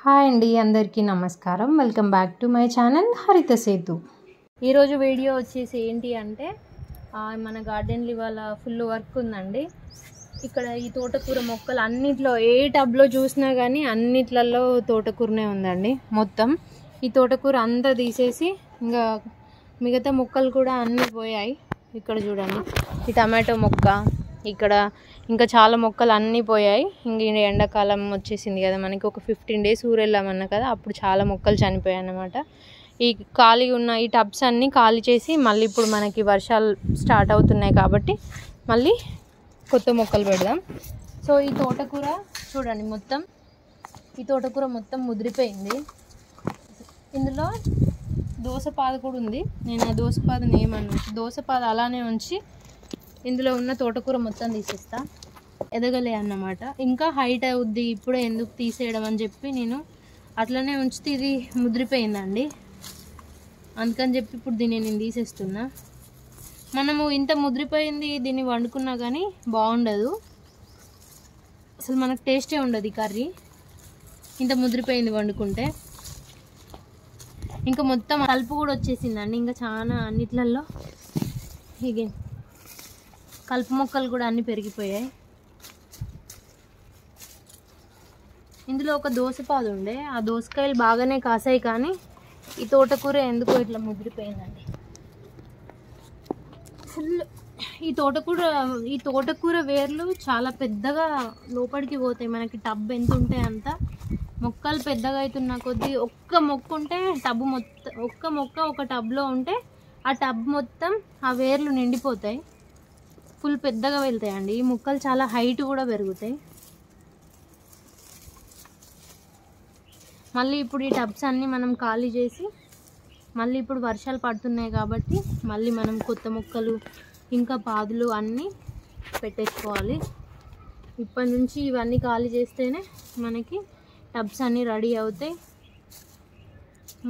Hi అండి, అందరికీ నమస్కారం. Welcome back to my channel హరిత సేతు. ఈరోజు వీడియో వచ్చేసి ఏంటి అంటే మన గార్డెన్లో ఇవాళ ఫుల్ వర్క్ ఉందండి. ఇక్కడ ఈ తోటకూర మొక్కలు అన్నిట్లో ఏ టబ్లో చూసినా కానీ అన్నిట్లలో తోటకూరనే ఉందండి. మొత్తం ఈ తోటకూర అంతా తీసేసి ఇంకా మిగతా మొక్కలు కూడా అన్నీ పోయాయి. ఇక్కడ చూడండి, ఈ టమాటో మొక్క, ఇక్కడ ఇంకా చాలా మొక్కలు అన్నీ పోయాయి. ఇంక ఎండాకాలం వచ్చేసింది కదా, మనకి ఒక 15 days ఊరెళ్ళామన్నా కదా, అప్పుడు చాలా మొక్కలు చనిపోయాయి అన్నమాట. ఈ ఖాళీ ఉన్న ఈ టబ్స్ అన్నీ ఖాళీ చేసి మళ్ళీ ఇప్పుడు మనకి వర్షాలు స్టార్ట్ అవుతున్నాయి కాబట్టి మళ్ళీ కొత్త మొక్కలు పెడదాం. సో ఈ తోటకూర చూడండి, ఈ తోటకూర మొత్తం ముదిరిపోయింది. ఇందులో దోసపాద కూడా ఉంది. నేను ఆ దోసపాదని దోసపాద అలానే ఉంచి ఇందులో ఉన్న తోటకూర మొత్తం తీసేస్తా. ఎదగలే అన్నమాట, ఇంకా హైట్ అవుద్ది, ఇప్పుడే ఎందుకు తీసేయడం అని చెప్పి నేను అట్లనే ఉంచితే ఇది ముదిరిపోయిందండి. అందుకని చెప్పి ఇప్పుడు దీన్ని నేను తీసేస్తున్నా. మనము ఇంత ముదిరిపోయింది దీన్ని వండుకున్నా కానీ బాగుండదు, అసలు మనకు టేస్టే ఉండదు ఈ కర్రీ ఇంత ముదిరిపోయింది వండుకుంటే. ఇంకా మొత్తం కలుపు కూడా వచ్చేసిందండి. ఇంకా చాలా అన్నిట్లలో ఇగే కలుపు మొక్కలు కూడా అన్నీ పెరిగిపోయాయి. ఇందులో ఒక దోసపాదు ఉండే, ఆ దోసకాయలు బాగానే కాసాయి కానీ ఈ తోటకూర ఎందుకో ఇట్లా ముదిరిపోయిందండి ఫుల్. ఈ తోటకూర వేర్లు చాలా పెద్దగా లోపలికి పోతాయి. మనకి టబ్ ఎంత ఉంటే అంత మొక్కలు పెద్దగా అవుతున్న కొద్దీ ఒక్క మొక్క ఉంటే టబ్ మొత్తం, ఒక్క మొక్క ఒక టబ్లో ఉంటే ఆ టబ్ మొత్తం ఆ వేర్లు నిండిపోతాయి, ఫుల్ పెద్దగా వెళ్తాయండి. ఈ మొక్కలు చాలా హైట్ కూడా పెరుగుతాయి. మళ్ళీ ఇప్పుడు ఈ టబ్స్ అన్నీ మనం ఖాళీ చేసి మళ్ళీ ఇప్పుడు వర్షాలు పడుతున్నాయి కాబట్టి మళ్ళీ మనం కొత్త మొక్కలు ఇంకా పాదులు అన్నీ పెట్టేసుకోవాలి. ఇప్పటి నుంచి ఇవన్నీ ఖాళీ చేస్తేనే మనకి టబ్స్ అన్నీ రెడీ అవుతాయి,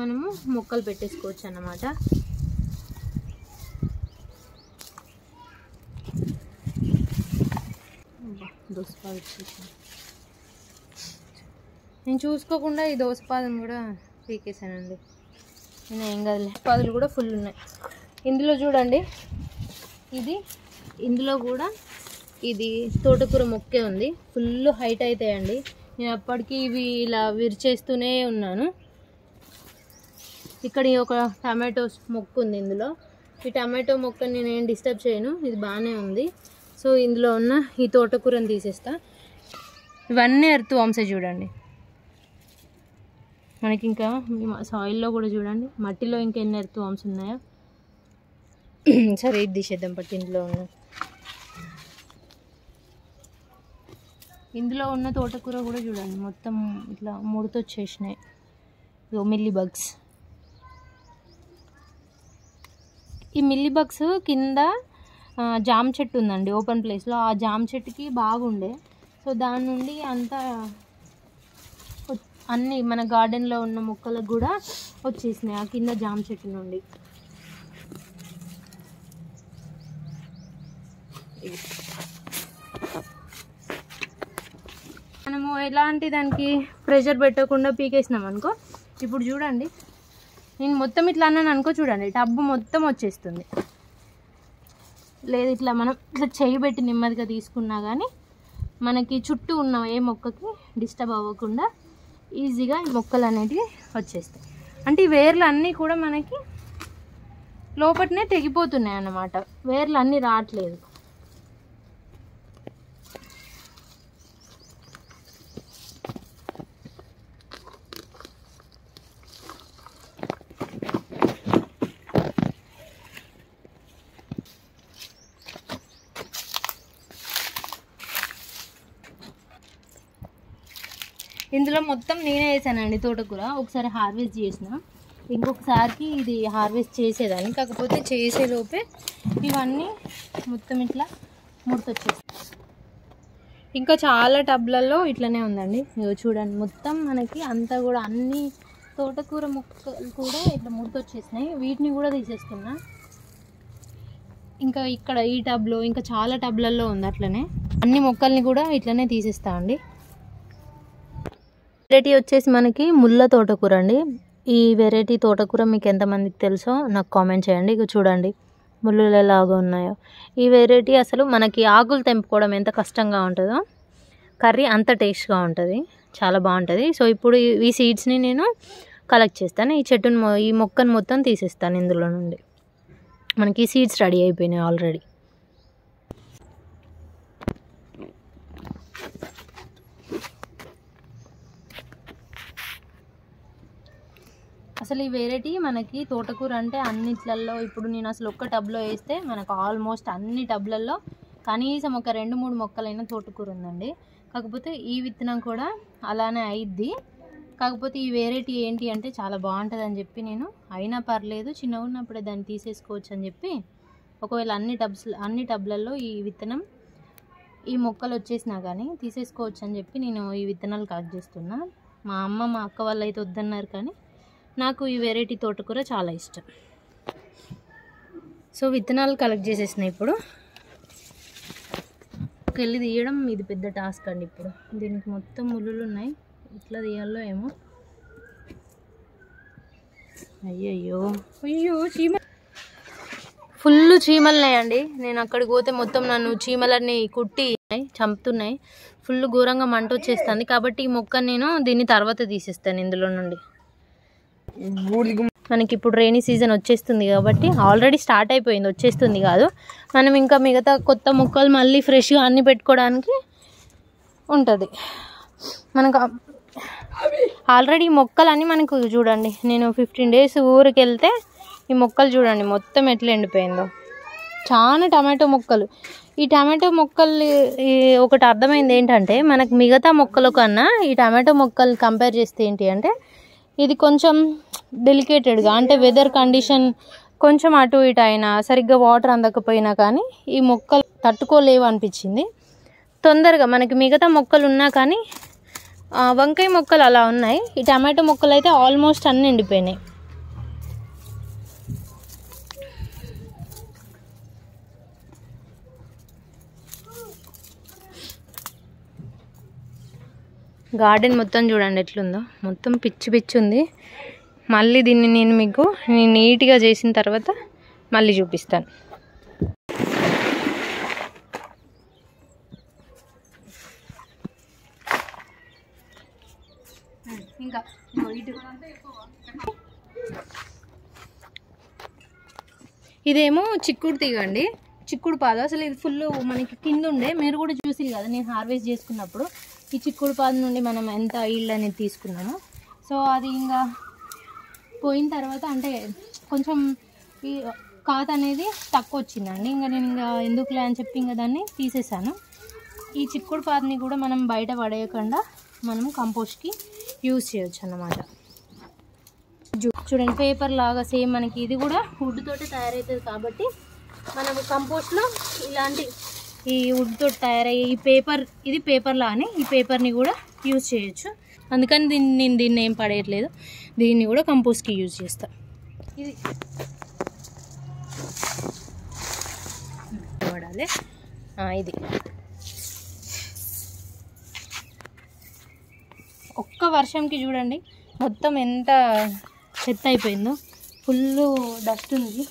మనము మొక్కలు పెట్టేసుకోవచ్చు అన్నమాట. దోసపాదు నేను చూసుకోకుండా ఈ దోసపాదం కూడా పీకేసానండి. నేను ఏం కదలే, పాదులు కూడా ఫుల్ ఉన్నాయి. ఇందులో చూడండి, ఇందులో కూడా ఇది తోటకూర మొక్కే ఉంది, ఫుల్ హైట్ అవుతాయండి. నేను అప్పటికి ఇవి ఇలా విరిచేస్తూనే ఉన్నాను. ఇక్కడ ఒక టమాటో మొక్క ఉంది. ఇందులో ఈ టమాటో మొక్కని నేను డిస్టర్బ్ చేయను, ఇది బాగానే ఉంది. సో ఇందులో ఉన్న ఈ తోటకూరని తీసేస్తా. ఇవన్నీ ఎర్త్ వామ్సే చూడండి. మనకి ఇంకా సాయిల్లో కూడా చూడండి, మట్టిలో ఇంకా ఎన్ని ఎర్త్ వామ్స్ ఉన్నాయో. సరే ఇది తీసేద్దాం పట్టి. ఇందులో ఉన్న తోటకూర కూడా చూడండి, మొత్తం ఇట్లా ముడతొచ్చేసినాయి. Mealy bugs. ఈ మిల్లీ బగ్స్ కింద జామ చెట్టు ఉందండి ఓపెన్ ప్లేస్లో, ఆ జామ చెట్టుకి బాగుండే. సో దాని నుండి అంతా అన్నీ మన గార్డెన్లో ఉన్న మొక్కలకు కూడా వచ్చేసినాయి ఆ కింద జామ చెట్టు నుండి. మనము ఎలాంటి దానికి ప్రెషర్ పెట్టకుండా పీకేసినాం అనుకో, ఇప్పుడు చూడండి నేను మొత్తం ఇట్లా అన్నాను అనుకో, చూడండి టబ్బు మొత్తం వచ్చేస్తుంది. లేదు ఇట్లా మనం ఇట్లా చేయి పెట్టి నెమ్మదిగా తీసుకున్నా కానీ మనకి చుట్టూ ఉన్న ఏ మొక్కకి డిస్టర్బ్ అవ్వకుండా ఈజీగా ఈ మొక్కలు అనేటివి వచ్చేస్తాయి. అంటే ఈ వేర్లు అన్నీ కూడా మనకి లోపలనే తెగిపోతున్నాయి అన్నమాట, వేర్లు అన్నీ రావట్లేదు. ఇందులో మొత్తం నేనే వేసానండి తోటకూర. ఒకసారి హార్వెస్ట్ చేసిన, ఇంకొకసారికి ఇది హార్వెస్ట్ చేసేదాన్ని, కాకపోతే చేసేలోపే ఇవన్నీ మొత్తం ఇట్లా ముడతొచ్చేస్తాయి. ఇంకా చాలా టబ్లలో ఇట్లనే ఉందండి. ఇగో చూడండి, మొత్తం మనకి అంతా కూడా అన్ని తోటకూర మొక్కలు కూడా ఇట్లా ముడతొచ్చేసినాయి. వీటిని కూడా తీసేస్తున్నా. ఇంకా ఇక్కడ ఈ టబ్లో ఇంకా చాలా టబ్లలో ఉంది అట్లనే. అన్ని మొక్కల్ని కూడా ఇట్లనే తీసేస్తా అండి. వెరైటీ వచ్చేసి మనకి ముళ్ళ తోటకూర అండి. ఈ వెరైటీ తోటకూర మీకు ఎంతమందికి తెలుసో నాకు కామెంట్ చేయండి. ఇక చూడండి ముళ్ళులు ఎలాగా ఉన్నాయో. ఈ వెరైటీ అసలు మనకి ఆకులు తెంపుకోవడం ఎంత కష్టంగా ఉంటుందో కర్రీ అంత టేస్ట్గా ఉంటుంది, చాలా బాగుంటుంది. సో ఇప్పుడు ఈ సీడ్స్ని నేను కలెక్ట్ చేస్తాను. ఈ చెట్టును ఈ మొక్కను మొత్తం తీసేస్తాను ఇందులో నుండి. మనకి సీడ్స్ రెడీ అయిపోయినాయి ఆల్రెడీ. అసలు ఈ వెరైటీ మనకి తోటకూర అంటే అన్నిట్లలో ఇప్పుడు నేను అసలు ఒక్క టబ్లో వేస్తే మనకు ఆల్మోస్ట్ అన్ని టబ్లలో కనీసం ఒక 2-3 మొక్కలైన తోటకూర ఉందండి. కాకపోతే ఈ విత్తనం కూడా అలానే అయిద్ది. కాకపోతే ఈ వెరైటీ ఏంటి అంటే చాలా బాగుంటుంది అని చెప్పి నేను అయినా పర్లేదు చిన్నగా ఉన్నప్పుడే దాన్ని తీసేసుకోవచ్చు అని చెప్పి ఒకవేళ అన్ని టబ్లలో ఈ విత్తనం ఈ మొక్కలు వచ్చేసినా కానీ తీసేసుకోవచ్చు అని చెప్పి నేను ఈ విత్తనాలు కలెక్ట్ చేస్తున్నా. మా అమ్మ మా అక్క వాళ్ళు అయితే వద్దన్నారు, కానీ నాకు ఈ వెరైటీ తోటకూర చాలా ఇష్టం. సో విత్తనాలు కలెక్ట్ చేసేసిన ఇప్పుడు వెళ్ళి తీయడం ఇది పెద్ద టాస్క్ అండి. ఇప్పుడు దీనికి మొత్తం ముళ్ళులు ఉన్నాయి, ఇట్లా తీయాలో ఏమో. అయ్యయ్యో చీమ, ఫుల్ చీమలు ఉన్నాయండి. నేను అక్కడికి పోతే మొత్తం నన్ను చీమలన్నీ కుట్టి చంపుతున్నాయి. ఫుల్ ఘోరంగా మంట వచ్చేస్తుంది. కాబట్టి ఈ మొక్క నేను దీన్ని తర్వాత తీసేస్తాను ఇందులో నుండి. మనకి ఇప్పుడు రైనీ సీజన్ వచ్చేస్తుంది కాబట్టి ఆల్రెడీ స్టార్ట్ అయిపోయింది, వచ్చేస్తుంది కాదు, మనం ఇంకా మిగతా కొత్త మొక్కలు మళ్ళీ ఫ్రెష్గా అన్నీ పెట్టుకోవడానికి ఉంటుంది. మనకు ఆల్రెడీ మొక్కలన్నీ మనకు చూడండి, నేను 15 days ఊరికి వెళ్తే ఈ మొక్కలు చూడండి మొత్తం ఎట్లా ఎండిపోయిందో. చాలా టమాటో మొక్కలు. ఈ టమాటో మొక్కలు ఒకటి అర్థమైంది ఏంటంటే మనకు మిగతా మొక్కల కన్నా ఈ టమాటో మొక్కలు కంపేర్ చేస్తే ఏంటి అంటే ఇది కొంచెం డెలికేటెడ్గా, అంటే వెదర్ కండిషన్ కొంచెం అటు ఇటు అయినా సరిగ్గా వాటర్ అందకపోయినా కానీ ఈ మొక్కలు తట్టుకోలేవు అనిపించింది తొందరగా. మనకి మిగతా మొక్కలు ఉన్నా కానీ వంకాయ మొక్కలు అలా ఉన్నాయి, ఈ టమాటో మొక్కలు అయితే ఆల్మోస్ట్ అన్నీ ఎండిపోయినాయి. గార్డెన్ మొత్తం చూడండి ఎట్లుందో, మొత్తం పిచ్చి పిచ్చి ఉంది. మళ్ళీ దీన్ని నేను మీకు నీట్గా చేసిన తర్వాత మళ్ళీ చూపిస్తాను. ఇంకా ఇదేమో చిక్కుడు తీగండి, చిక్కుడు పాదు. అసలు ఇది ఫుల్ మనకి కింద ఉండే, మీరు కూడా చూసి కదా నేను హార్వెస్ట్ చేసుకున్నప్పుడు ఈ చిక్కుడు పాదు నుండి మనం ఎంత ఈల్డ్ అనేది తీసుకున్నాము. సో అది ఇంకా పోయిన తర్వాత అంటే కొంచెం ఈ కాత అనేది తక్కువ వచ్చిందండి. ఇంకా నేను ఎందుకులే అని చెప్పి ఇంకా దాన్ని తీసేసాను. ఈ చిక్కుడు పాదుని కూడా మనం బయట పడేయకుండా మనం కంపోస్ట్కి యూజ్ చేయొచ్చు అన్నమాట. చూడండి పేపర్ లాగా సేమ్ మనకి ఇది కూడా వుడ్ తోటి తయారవుతుంది కాబట్టి మనం కంపోస్ట్లో ఇలాంటి ఈ వుడ్ తోటి తయారయ్యే ఈ పేపర్, ఇది పేపర్ లానే ఈ పేపర్ని కూడా యూజ్ చేయొచ్చు. అందుకని నేను దీన్ని ఏం పడేయట్లేదు, దీన్ని కూడా కంపోస్ట్కి యూజ్ చేస్తాను. ఇది పడాలి. ఇది ఒక్క వర్షంకి చూడండి మొత్తం ఎంత చెత్త అయిపోయిందో, ఫుల్ డస్ట్ ఉంది.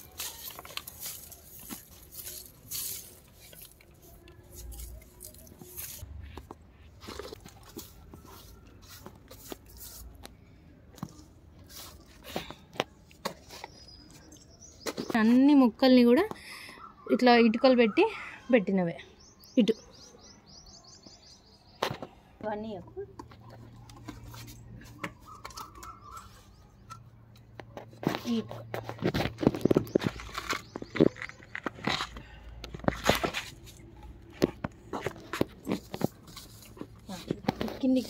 అన్ని మొక్కల్ని కూడా ఇట్లా ఇటుకలు పెట్టినవే ఇటు ఇవన్నీ కింది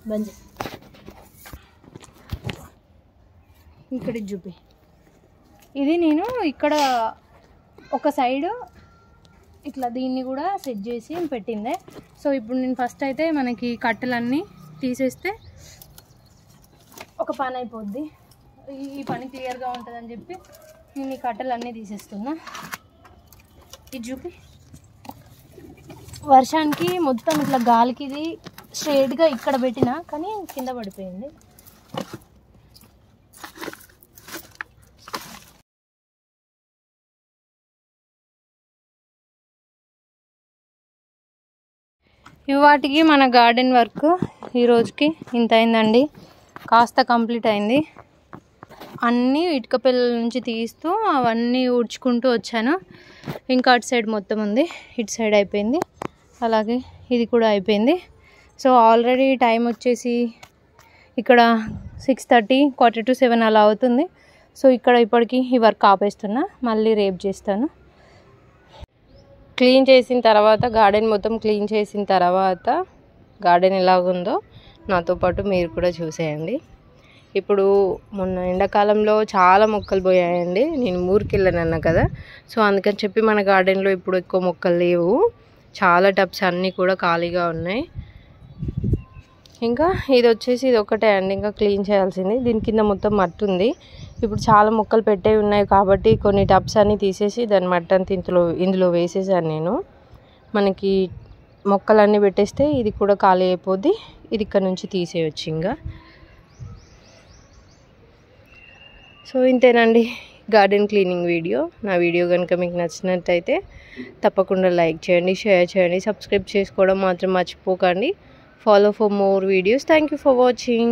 బంద్ ఇక్కడ చూపి. ఇది నేను ఇక్కడ ఒక సైడు ఇట్లా దీన్ని కూడా సెట్ చేసి పెట్టిందే. సో ఇప్పుడు నేను ఫస్ట్ అయితే మనకి కట్టెలన్నీ తీసేస్తే ఒక పని అయిపోద్ది, ఈ పని క్లియర్గా ఉంటుందని చెప్పి నేను ఈ కట్టలన్నీ తీసేస్తున్నా. ఇది చూపి. వర్షానికి మొత్తం ఇట్లా గాలికి ఇది స్ట్రైట్గా ఇక్కడ పెట్టినా కానీ కింద పడిపోయింది. వాటికి మన గార్డెన్ వర్క్ ఈరోజుకి ఇంత అయిందండి. కాస్త కంప్లీట్ అయింది. అన్నీ ఇటుక పిల్లల నుంచి తీస్తూ అవన్నీ ఊడ్చుకుంటూ వచ్చాను. ఇంకా అటు సైడ్ మొత్తం ఉంది, ఇటు సైడ్ అయిపోయింది, అలాగే ఇది కూడా అయిపోయింది. సో ఆల్రెడీ టైం వచ్చేసి ఇక్కడ 6:30, 6:45 అలా అవుతుంది. సో ఇక్కడ ఇప్పటికి ఈ వర్క్ ఆపేస్తున్నా, మళ్ళీ రేపు చేస్తాను. క్లీన్ చేసిన తర్వాత, గార్డెన్ మొత్తం క్లీన్ చేసిన తర్వాత గార్డెన్ ఎలాగుందో నాతో పాటు మీరు కూడా చూసేయండి. ఇప్పుడు మొన్న ఎండాకాలంలో చాలా మొక్కలు పోయాయండి. నేను ఊరికి వెళ్ళానన్నా కదా, సో అందుకని చెప్పి మన గార్డెన్లో ఇప్పుడు ఎక్కువ మొక్కలు లేవు. చాలా టబ్స్ అన్నీ కూడా ఖాళీగా ఉన్నాయి. ఇంకా ఇది వచ్చేసి ఇది ఒకటే అండి ఇంకా క్లీన్ చేయాల్సింది. దీని కింద మొత్తం మట్టి ఉంది. ఇప్పుడు చాలా మొక్కలు పెట్టే ఉన్నాయి కాబట్టి కొన్ని టబ్స్ అన్నీ తీసేసి దాని మట్టి అంతా ఇందులో వేసేసాను నేను. మనకి మొక్కలన్నీ పెట్టేస్తే ఇది కూడా ఖాళీ అయిపోద్ది. ఇది ఇక్కడ నుంచి తీసేయచ్చు ఇంకా. సో ఇంతేనండి గార్డెన్ క్లీనింగ్ వీడియో. నా వీడియో కనుక మీకు నచ్చినట్టయితే తప్పకుండా లైక్ చేయండి, షేర్ చేయండి, సబ్స్క్రైబ్ చేసుకోవడం మాత్రం మర్చిపోకండి. Follow for more videos. Thank you for watching.